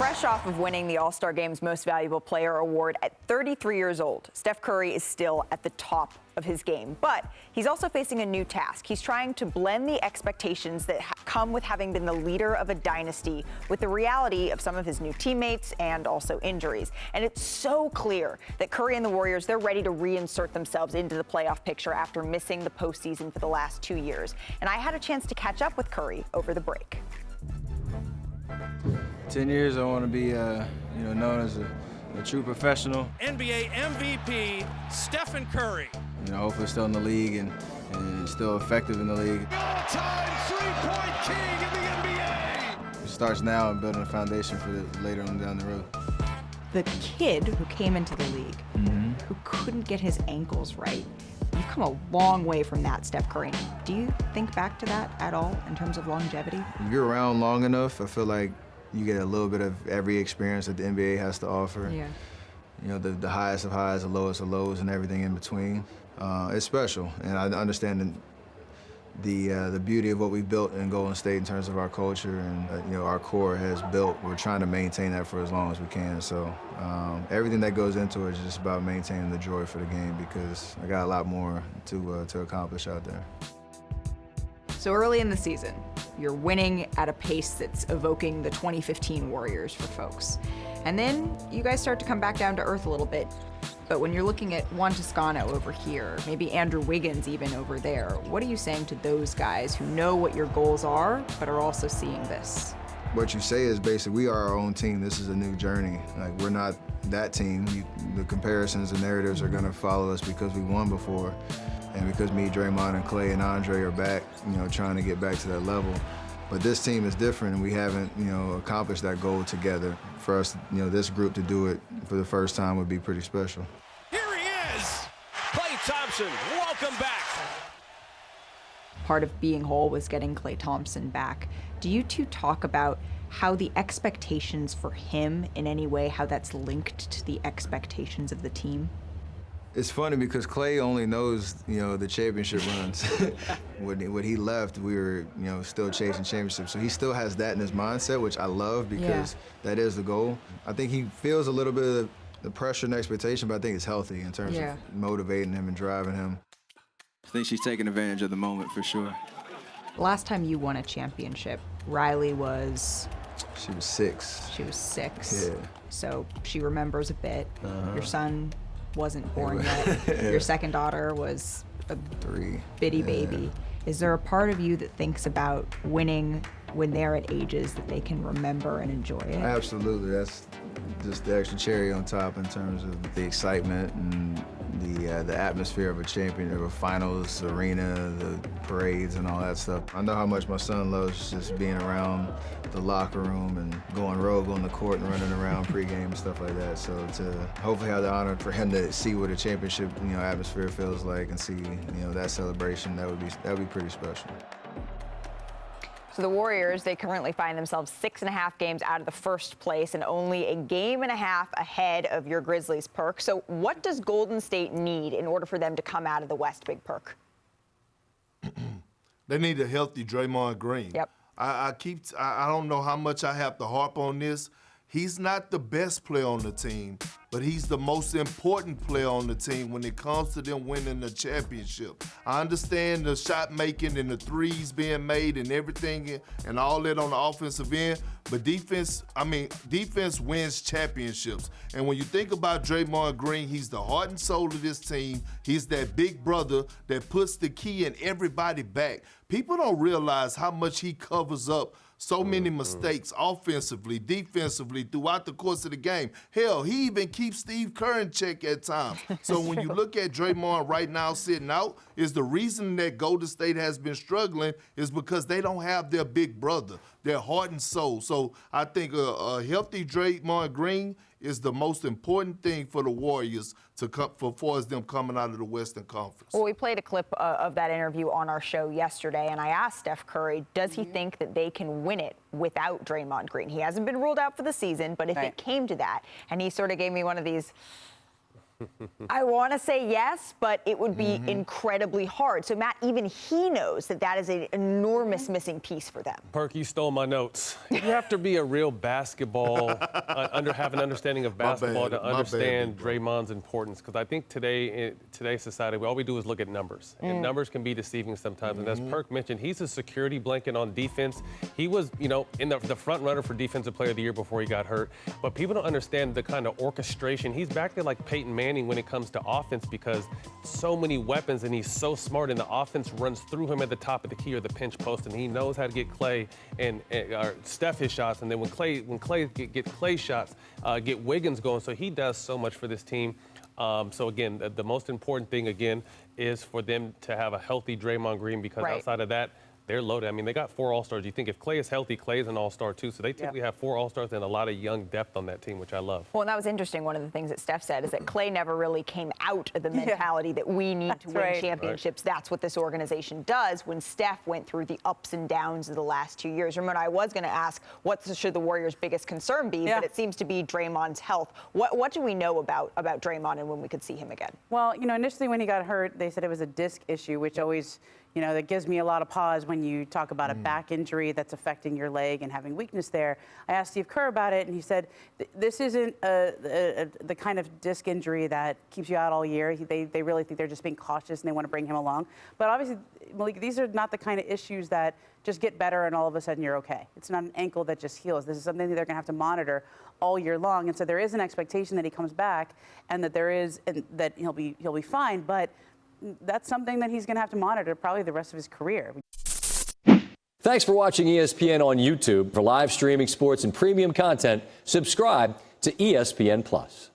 Fresh off of winning the All-Star Game's Most Valuable Player award at 33 years old, Steph Curry is still at the top of his game. But he's also facing a new task. He's trying to blend the expectations that come with having been the leader of a dynasty with the reality of some of his new teammates and also injuries. And it's so clear that Curry and the Warriors, they're ready to reinsert themselves into the playoff picture after missing the postseason for the last 2 years. And I had a chance to catch up with Curry over the break. 10 years, I want to be, known as a true professional. NBA MVP, Stephen Curry. Hopefully still in the league and still effective in the league. All-time three-point king in the NBA. It starts now and building a foundation for later on down the road. The kid who came into the league, who couldn't get his ankles right, you've come a long way from that, Steph Curry. Do you think back to that at all in terms of longevity? If you're around long enough, I feel like you get a little bit of every experience that the NBA has to offer. Yeah. The highest of highs, the lowest of lows, and everything in between. It's special, and I understand the beauty of what we've built in Golden State in terms of our culture and our core has built. We're trying to maintain that for as long as we can. So everything that goes into it is just about maintaining the joy for the game because I got a lot more to accomplish out there. So early in the season, you're winning at a pace that's evoking the 2015 Warriors for folks. And then you guys start to come back down to earth a little bit. But when you're looking at Juan Toscano over here, maybe Andrew Wiggins even over there, what are you saying to those guys who know what your goals are, but are also seeing this? What you say is basically we are our own team. This is a new journey. Like, we're not that team. The comparisons and narratives are going to follow us because we won before. And because me, Draymond, and Clay, and Andre are back, trying to get back to that level. But this team is different, and we haven't, accomplished that goal together. For us, this group to do it for the first time would be pretty special. Here he is, Klay Thompson. Welcome back. Part of being whole was getting Klay Thompson back. Do you two talk about how the expectations for him in any way, how that's linked to the expectations of the team? It's funny because Clay only knows, the championship runs. When he left, we were, still chasing championships. So he still has that in his mindset, which I love because that is the goal. I think he feels a little bit of the pressure and expectation, but I think it's healthy in terms of motivating him and driving him. I think she's taking advantage of the moment for sure. Last time you won a championship, Riley was... She was 6. She was 6. Yeah. So she remembers a bit. Your son wasn't born yet. Your second daughter was a 3. bitty baby. Is there a part of you that thinks about winning when they're at ages that they can remember and enjoy it? Absolutely. That's just the extra cherry on top in terms of the excitement and the atmosphere of a champion, of a finals arena, the parades and all that stuff. I know how much my son loves just being around the locker room and going rogue on the court and running around pregame and stuff like that. So to hopefully have the honor for him to see what a championship, atmosphere feels like and see, that celebration, that would be pretty special. So the Warriors, they currently find themselves 6.5 games out of the first place and only a game and a half ahead of your Grizzlies, Perk. So what does Golden State need in order for them to come out of the West, Big Perk? They need a healthy Draymond Green. Yep. I don't know how much I have to harp on this. He's not the best player on the team, but he's the most important player on the team when it comes to them winning the championship. I understand the shot making and the threes being made and everything and all that on the offensive end, but defense wins championships. And when you think about Draymond Green, he's the heart and soul of this team. He's that big brother that puts the key in everybody back. People don't realize how much he covers up so many mistakes offensively, defensively, throughout the course of the game. Hell, he even keeps Steve Kerr in check at times. So when you look at Draymond right now sitting out, is the reason that Golden State has been struggling is because they don't have their big brother, their heart and soul. So I think a healthy Draymond Green is the most important thing for the Warriors to come for as them coming out of the Western Conference. Well, we played a clip of that interview on our show yesterday, and I asked Steph Curry, does he think that they can win it without Draymond Green? He hasn't been ruled out for the season, but if it came to that, and he sort of gave me one of these I want to say yes, but it would be incredibly hard. So, Matt, even he knows that that is an enormous missing piece for them. Perk, you stole my notes. You have to be a real basketball, have an understanding of basketball to understand Draymond's importance. Because I think today, in today's society, all we do is look at numbers. And numbers can be deceiving sometimes. And as Perk mentioned, he's a security blanket on defense. He was, in the front runner for Defensive Player of the Year before he got hurt. But people don't understand the kind of orchestration. He's back there like Peyton Manning when it comes to offense, because so many weapons and he's so smart, and the offense runs through him at the top of the key or the pinch post, and he knows how to get Clay and Steph his shots, and then when Clay get Clay's shots, get Wiggins going. So he does so much for this team. So again, the most important thing again is for them to have a healthy Draymond Green, because outside of that, they're loaded. I mean, they got 4 All-Stars. You think if Clay is healthy, Clay is an All-Star too. So they typically have 4 All-Stars and a lot of young depth on that team, which I love. Well, and that was interesting. One of the things that Steph said is that Clay never really came out of the mentality that we need to win championships. That's what this organization does. When Steph went through the ups and downs of the last 2 years. Remember, I was going to ask, what should the Warriors' biggest concern be? But it seems to be Draymond's health. What do we know about Draymond and when we could see him again? Well, initially when he got hurt, they said it was a disc issue, which always, that gives me a lot of pause when you talk about a back injury that's affecting your leg and having weakness there. I asked Steve Kerr about it, and he said, this isn't the kind of disc injury that keeps you out all year. They really think they're just being cautious and they want to bring him along. But obviously, Malik, these are not the kind of issues that just get better and all of a sudden you're okay. It's not an ankle that just heals. This is something that they're going to have to monitor all year long. And so there is an expectation that he comes back and that he'll be fine. But that's something that he's going to have to monitor probably the rest of his career. Thanks for watching ESPN on YouTube. For live streaming sports and premium content, subscribe to ESPN+.